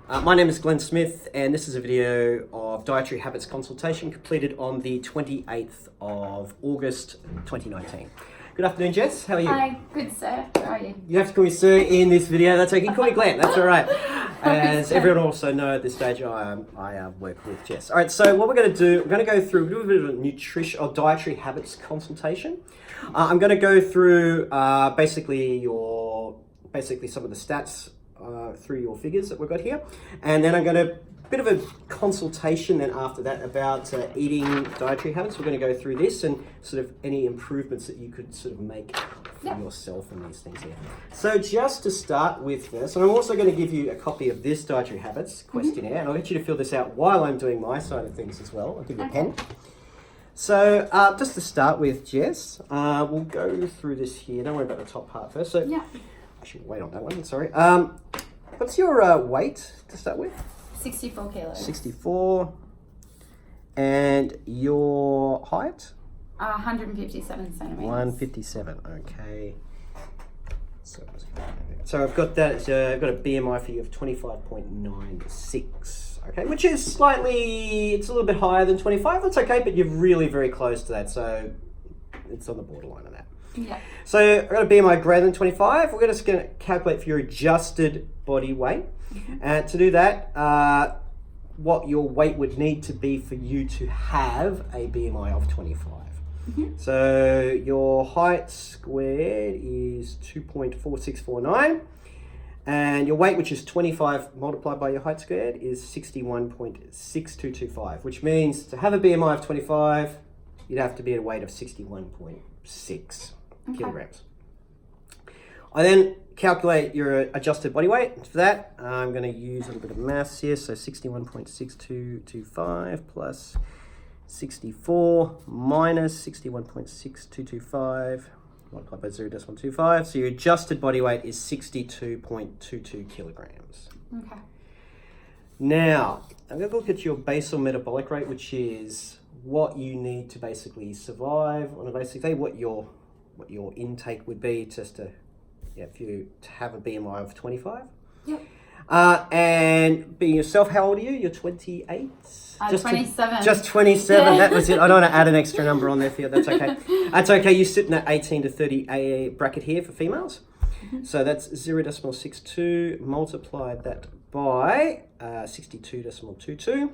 My name is Glenn Smith, and this is a video of dietary habits consultation completed on the 28th of August 2019. Good afternoon, Jess. How are you? Hi, good sir. How are you? You have to call me sir in this video. That's okay. You can call me Glenn. That's all right. As everyone also knows at this stage, I work with Jess. All right. So what we're going to do, we're going to go through a little bit of a nutrition or dietary habits consultation. I'm going to go through basically some of the stats through your figures that we've got here, and then I'm going to bit of a consultation then after that about eating dietary habits. We're going to go through this and sort of any improvements that you could sort of make for yourself and these things here. So just to start with this, and I'm also going to give you a copy of this dietary habits questionnaire, and I'll get you to fill this out while I'm doing my side of things as well. I'll give you a pen. So just to start with, Jess, we'll go through this here. Don't worry about the top part first. So I should wait on that one. Sorry. What's your weight to start with? 64 kilos. 64. And your height? 157 centimeters. 157. Okay. So I've got that. I've got a BMI for you of 25.96. Okay, which is slightly. It's a little bit higher than 25. That's okay, but you're really very close to that. So it's on the borderline of that. Yeah. So I've got a BMI greater than 25. We're just going to calculate for your adjusted body weight. To do that, what your weight would need to be for you to have a BMI of 25. So your height squared is 2.4649, and your weight, which is 25 multiplied by your height squared, is 61.6225, which means to have a BMI of 25, you'd have to be at a weight of 61.6 kilograms. I then calculate your adjusted body weight. For that, I'm going to use a little bit of maths here. So 61.6225 plus 64 minus 61.6225 multiplied by 0.25. So your adjusted body weight is 62.22 kilograms. Okay. Now, I'm going to look at your basal metabolic rate, which is what you need to basically survive on a basic day, what your intake would be just to if you have a BMI of 25. Yep. And being yourself, how old are you? You're 28? Just 27. Just 27, that was it. I don't want to add an extra number on there for you. That's okay. That's okay. You're sitting at 18 to 30 a bracket here for females. So that's 0.62. Multiply that by 62.22.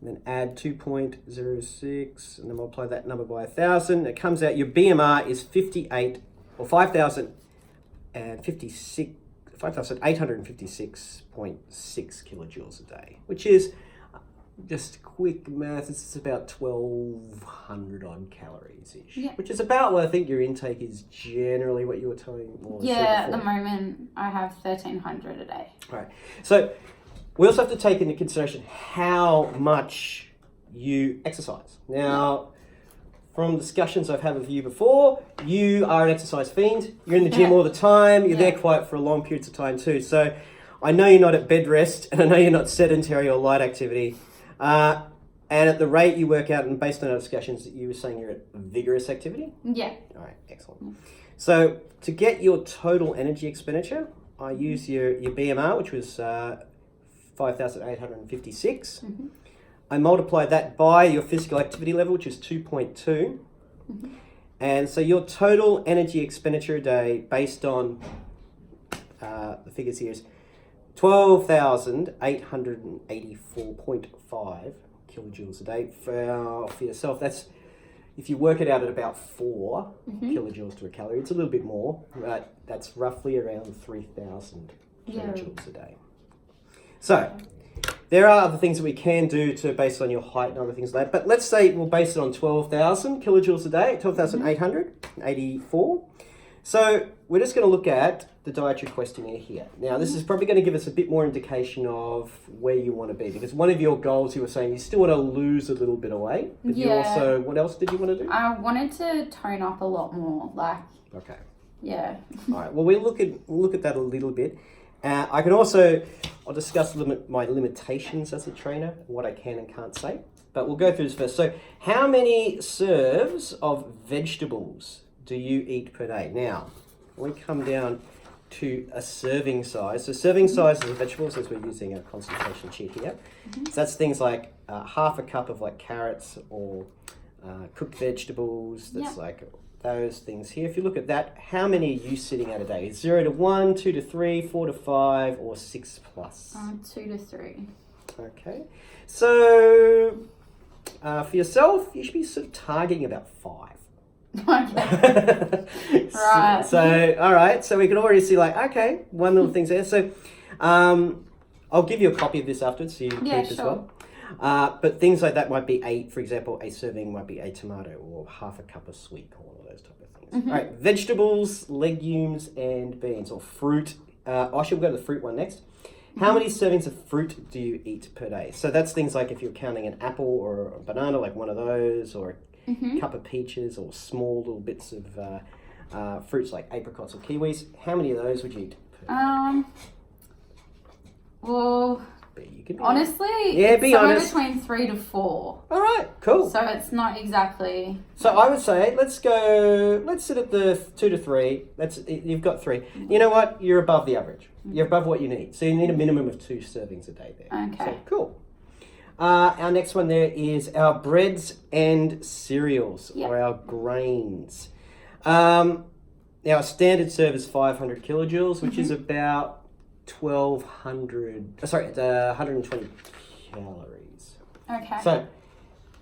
And then add 2.06. And then multiply that number by 1,000. It comes out, your BMR is 58 or 5,856.6 kilojoules a day, which is just quick math. It's about 1,200 odd calories ish, which is about what I think your intake is generally what you were telling me. At the moment I have 1,300 a day. All right. So we also have to take into consideration how much you exercise. Now, from discussions I've had with you before, you are an exercise fiend. You're in the gym all the time. You're there quite for a long periods of time too. So I know you're not at bed rest, and I know you're not sedentary or light activity. And at the rate you work out, and based on our discussions, you were saying you're at vigorous activity? Yeah. All right, excellent. So to get your total energy expenditure, I use your BMR, which was 5,856. I multiply that by your physical activity level, which is 2.2. And so your total energy expenditure a day based on the figures here is 12,884.5 kilojoules a day for yourself. That's, if you work it out at about 4 kilojoules to a calorie, it's a little bit more, but that's roughly around 3,000 kilojoules a day. So there are other things that we can do to based on your height and other things like that. But let's say we'll base it on 12,000 kilojoules a day, 12,884. So we're just going to look at the dietary questionnaire here. Now, this is probably going to give us a bit more indication of where you want to be, because one of your goals, you were saying you still want to lose a little bit of weight. But you also, what else did you want to do? I wanted to tone up a lot more. Okay. Yeah. All right. Well, we'll look at that a little bit. I'll discuss my limitations as a trainer, what I can and can't say. But we'll go through this first. So how many serves of vegetables do you eat per day? Now, when we come down to a serving size. So serving size is vegetables, as we're using a concentration sheet here. So that's things like half a cup of like carrots or cooked vegetables. That's like those things here. If you look at that, how many are you sitting at a day? 0 to 1, 2 to 3, 4 to 5, or 6 plus? 2 to 3. Okay. So for yourself, you should be sort of targeting about 5. Okay. Right. So, all right. So we can already see like, okay, one little thing's there. So I'll give you a copy of this afterwards so you can keep as well. But things like that might be for example, a serving might be a tomato or half a cup of sweet corn or those type of things. All right, vegetables, legumes, and beans or fruit. Actually, we'll go to the fruit one next. How many servings of fruit do you eat per day? So that's things like if you're counting an apple or a banana, like one of those, or a cup of peaches, or small little bits of fruits like apricots or kiwis. How many of those would you eat per day? Well, honestly, be somewhere honest. between 3 to 4. All right, cool. So it's not exactly. So I would say let's sit at the 2 to 3. You've got 3. You know what? You're above the average. You're above what you need. So you need a minimum of 2 servings a day there. Okay. So cool. Our next one there is our breads and cereals or our grains. Now a standard serve is 500 kilojoules, which is about 120 calories. Okay. So,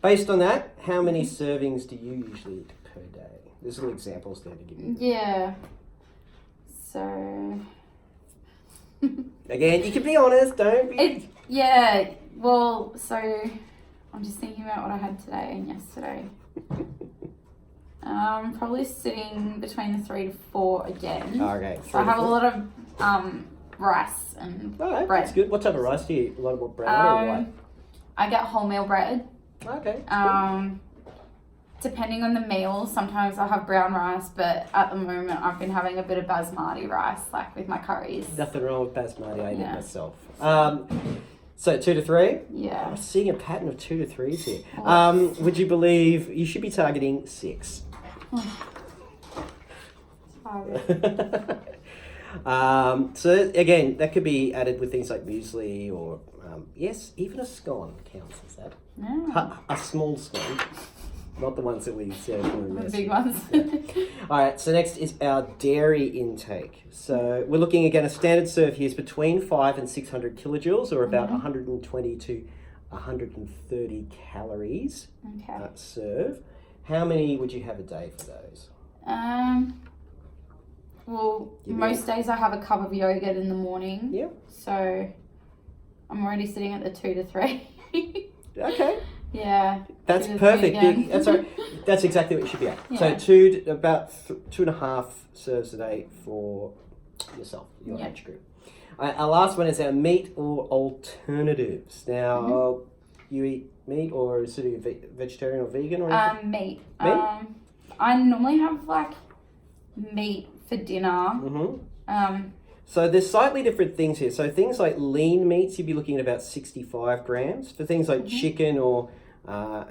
based on that, how many servings do you usually eat per day? There's little examples there to give you. Yeah. So. Again, you can be honest, don't be. Well, so I'm just thinking about what I had today and yesterday. Probably sitting between the 3 to 4 again. Okay. So I have a lot of rice and bread. That's good. What type of rice do you eat? A lot of brown or white? I get wholemeal bread. Okay. Depending on the meal, sometimes I'll have brown rice, but at the moment I've been having a bit of basmati rice, like with my curries. Nothing wrong with basmati. I eat it myself. So 2 to 3? Yeah. I'm seeing a pattern of 2 to 3s here. Would you believe you should be targeting 6? So again, that could be added with things like muesli or even a scone counts as that. Yeah. A small scone, not the ones that we serve in The big ones. All right, so next is our dairy intake. So we're looking again, a standard serve here is between 5 and 600 kilojoules, or about 120 to 130 calories serve. How many would you have a day for those? Well, most days I have a cup of yogurt in the morning. Yeah. So I'm already sitting at the 2 to 3. Okay. Yeah. That's perfect. That's right. That's exactly what you should be at. Yeah. So about 2.5 serves a day for yourself, your age group. Our last one is our meat or alternatives. Now, you eat meat or is it vegetarian or vegan or anything? Meat. Meat? I normally have like meat for dinner. So there's slightly different things here. So things like lean meats, you'd be looking at about 65 grams. For things like chicken or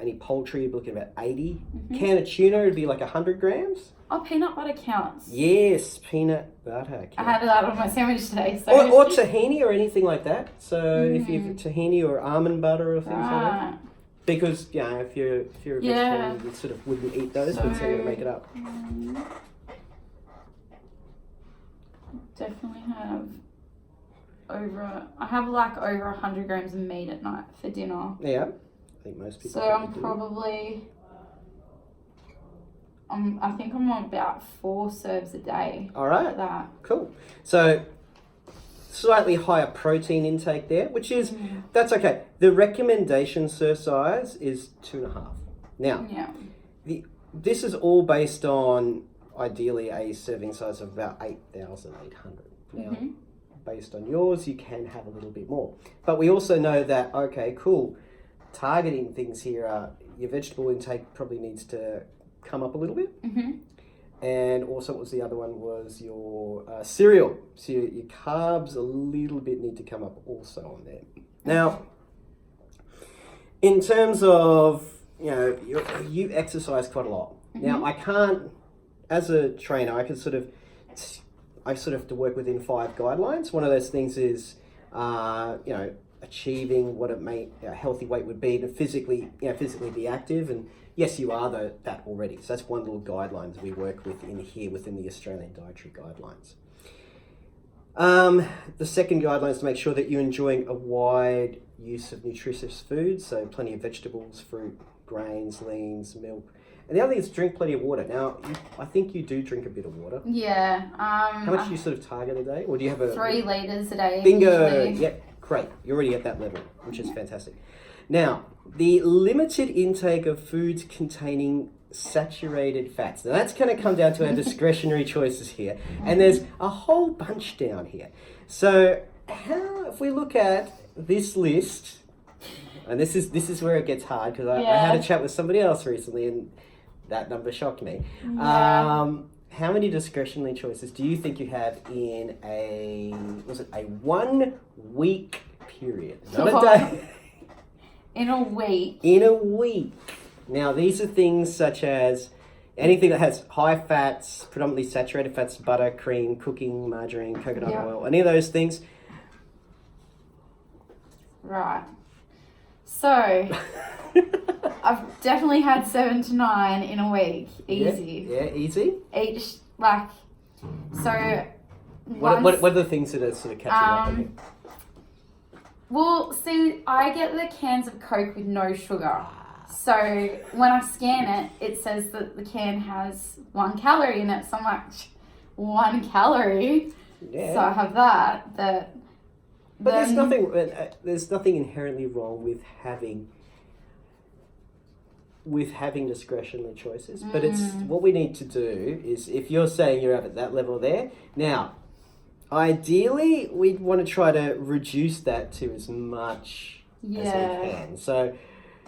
any poultry, you'd be looking at about 80. Can of tuna would be like 100 grams. Oh, peanut butter counts. Yes, peanut butter counts. I had that on my sandwich today. So. Or tahini or anything like that. So if you have tahini or almond butter or things like that. Because, if you're a vegetarian, you sort of wouldn't eat those, but so you're going to make it up. Definitely have over 100 grams of meat at night for dinner. Yeah, I think most people. So I'm probably, I think I'm on about 4 serves a day. All right. For that. Cool. So slightly higher protein intake there, which is that's okay. The recommendation serve size is 2.5. Now, this is all based on ideally a serving size of about 8,800. Now, based on yours, you can have a little bit more. But we also know that, targeting things here are your vegetable intake probably needs to come up a little bit. And also, what was the other one was your cereal. So your carbs a little bit need to come up also on there. Now, in terms of, you exercise quite a lot. Now, I can't, as a trainer, I can sort of I sort of have to work within 5 guidelines. One of those things is, achieving what a healthy weight would be to physically be active. And yes, you are that already. So that's one little guidelines we work with in here within the Australian Dietary Guidelines. The second guideline is to make sure that you're enjoying a wide use of nutritious foods, so plenty of vegetables, fruit, grains, leans, milk. And the other thing is drink plenty of water. Now, I think you do drink a bit of water. Yeah. How much do you sort of target a day? Or do you have 3 litres a day. Bingo! Usually. Yep, great. You're already at that level, which is fantastic. Now, the limited intake of foods containing saturated fats. Now, that's going to come down to our discretionary choices here. And there's a whole bunch down here. So, if we look at this list, and this is where it gets hard, because I had a chat with somebody else recently, and that number shocked me. Yeah. How many discretionary choices do you think you have in a 1 week period? Not a day. In a week. In a week. Now, these are things such as anything that has high fats, predominantly saturated fats, butter, cream, cooking, margarine, coconut oil, any of those things. Right. So, I've definitely had 7 to 9 in a week. Easy. Yeah, easy. Each, like, so... What are the things that are sort of catching up on you? Well, see, I get the cans of Coke with no sugar. So when I scan it, it says that the can has 1 calorie in it. So I'm like, 1 calorie? Yeah. So I have that. But there's nothing inherently wrong with having discretionary choices. But it's what we need to do is, if you're saying you're at that level there, now, ideally, we'd want to try to reduce that to as much as we can. So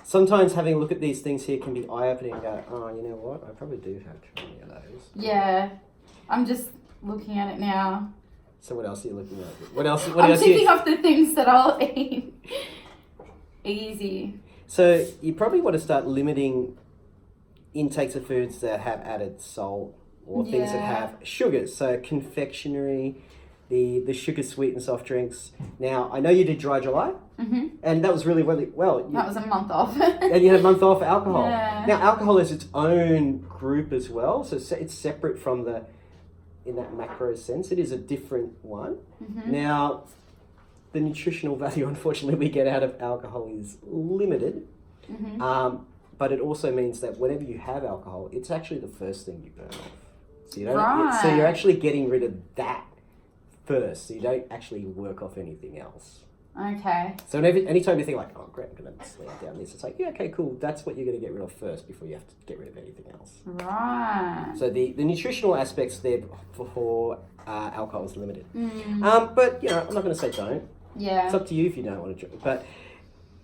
sometimes having a look at these things here can be eye-opening and go, oh, you know what? I probably do have too many of those. Yeah. I'm just looking at it now. So what else are you looking at? What else? I'm ticking off the things that I'll eat. Easy. So you probably want to start limiting intakes of foods that have added salt or things that have sugars. So confectionery, the sugar sweetened soft drinks. Now, I know you did Dry July, and that was really, really well. That was a month off. And you had a month off alcohol. Yeah. Now, alcohol is its own group as well, so it's separate from in that macro sense, it is a different one. Now, the nutritional value, unfortunately, we get out of alcohol is limited, but it also means that whenever you have alcohol, it's actually the first thing you burn off. So so you're actually getting rid of that first, so you don't actually work off anything else. Okay. So anytime you think like, oh great, I'm going to slam down this, it's like, yeah, okay, cool, that's what you're going to get rid of first before you have to get rid of anything else. Right. So the nutritional aspects there for alcohol is limited. But, I'm not going to say don't. Yeah. It's up to you if you don't want to drink. But,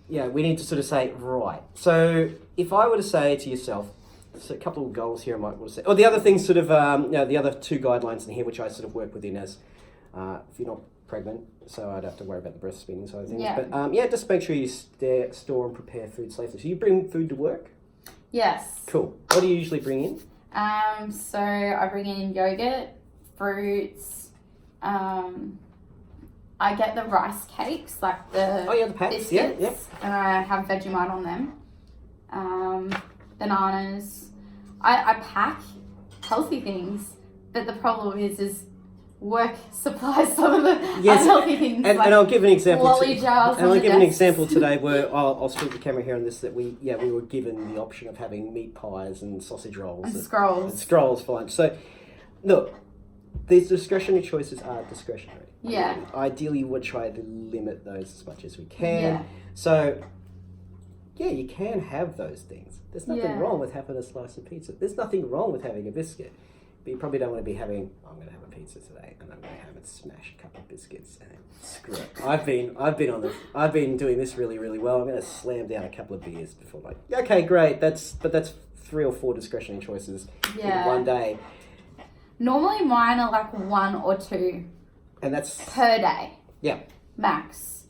we need to sort of say, right. So if I were to say to yourself, so a couple of goals here I might want to say. Oh, the other thing sort of, the other 2 guidelines in here, which I sort of work within as, if you're not pregnant, so I'd have to worry about the breastfeeding side of things. Yeah. But just make sure you store and prepare food safely. So you bring food to work? Yes. Cool. What do you usually bring in? So I bring in yogurt, fruits. I get the rice cakes, like the the packs. biscuits, Yep. and I have Vegemite on them. Bananas. I pack healthy things, but the problem is work supplies some of the unhealthy things. And I'll give an example. Lolly jars. And I'll give an example today where I'll speak to the camera here on this, that we were given the option of having meat pies and sausage rolls. And scrolls. And scrolls for lunch. So, look, these discretionary choices are discretionary. Yeah. Ideally, you would try to limit those as much as we can. Yeah. So, you can have those things. There's nothing wrong with having a slice of pizza. There's nothing wrong with having a biscuit. But you probably don't want to be having, I'm going to have a pizza today, and I'm going to have it smash a couple of biscuits, and screw it. I've been doing this really, really well. I'm going to slam down a couple of beers before, like, okay, great, that's 3 or 4 discretionary choices in one day. Normally mine are like 1 or 2. And that's per day. Yeah. Max.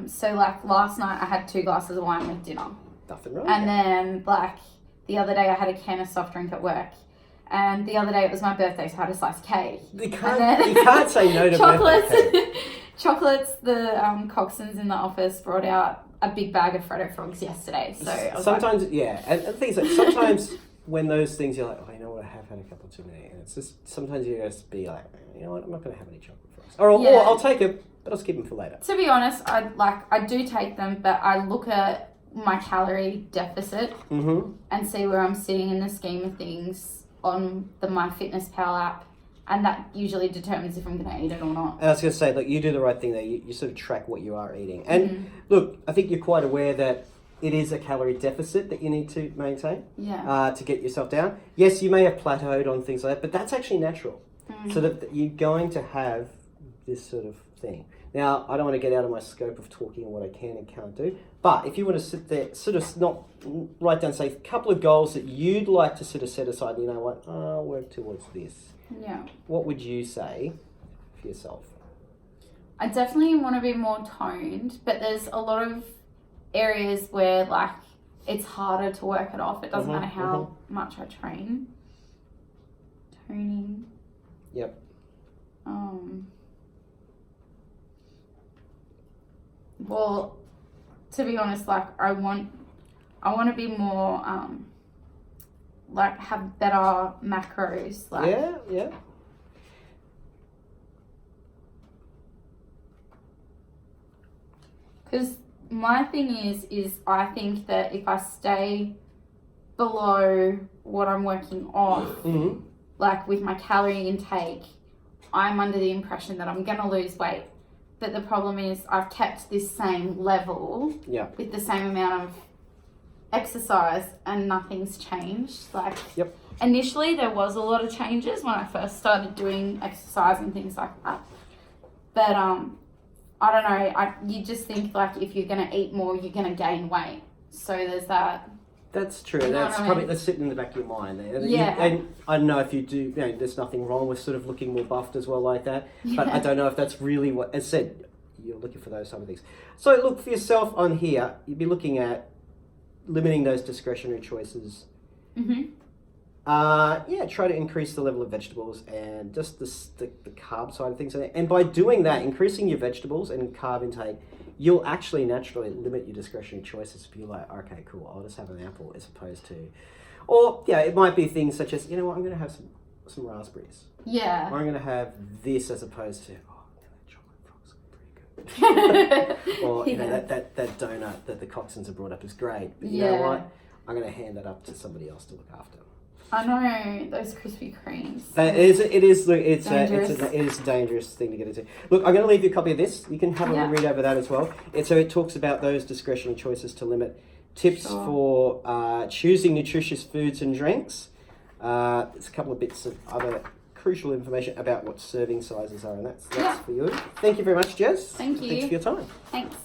So like last night I had 2 glasses of wine with dinner. Nothing wrong. And then like the other day I had a can of soft drink at work. And the other day it was my birthday, so I had a slice of cake. You can't say no to chocolates. birthday cake. Chocolates. The coxswains in the office brought out a big bag of Freddo Frogs yesterday. So I was sometimes, and the thing is, like, sometimes when those things you're like, oh, you know what, I have had a couple too many, and it's just sometimes you just be like, you know what, I'm not going to have any chocolate frogs, or I'll take them, but I'll skip them for later. To be honest, I do take them, but I look at my calorie deficit and see where I'm sitting in the scheme of things on the MyFitnessPal app, and that usually determines if I'm going to eat it or not. And I was going to say, look, you do the right thing there. You sort of track what you are eating. And look, I think you're quite aware that it is a calorie deficit that you need to maintain to get yourself down. Yes, you may have plateaued on things like that, but that's actually natural. So that you're going to have this sort of thing. Now, I don't want to get out of my scope of talking on what I can and can't do, but if you want to sit there, sort of not write down, say, a couple of goals that you'd like to sort of set aside, you know what, I'll work towards this. Yeah. What would you say for yourself? I definitely want to be more toned, but there's a lot of areas where, like, it's harder to work it off. It doesn't matter how much I train. Toning. Yep. Well, to be honest, like, I want to be more, like, have better macros. Like, Yeah. Because my thing is I think that if I stay below what I'm working off, like with my calorie intake, I'm under the impression that I'm going to lose weight. But the problem is I've kept this same level with the same amount of exercise and nothing's changed. Like, initially there was a lot of changes when I first started doing exercise and things like that. But I don't know, you just think, like, if you're going to eat more, you're going to gain weight. So there's that. That's true. You know That's probably that's sitting in the back of your mind there. And I don't know if you do. You know, there's nothing wrong with sort of looking more buffed as well like that. But I don't know if that's really what. As said, you're looking for those type of things. So look for yourself on here. You'd be looking at limiting those discretionary choices. Try to increase the level of vegetables and just the carb side of things. And by doing that, increasing your vegetables and carb intake, you'll actually naturally limit your discretionary choices. If you're like, okay, cool, I'll just have an apple as opposed to, or it might be things such as, you know what, I'm going to have some raspberries. Yeah. Or I'm going to have this as opposed to, that chocolate frogs are pretty good. Or that donut that the coxswains have brought up is great. But you know what, I'm going to hand that up to somebody else to look after. I know, those Krispy Kremes. It is Dangerous. it is a dangerous thing to get into. Look, I'm going to leave you a copy of this. You can have a read over that as well. So it talks about those discretionary choices to limit, tips for choosing nutritious foods and drinks. There's a couple of bits of other crucial information about what serving sizes are, and that's for you. Thank you very much, Jess. Thank you. Thanks for your time. Thanks.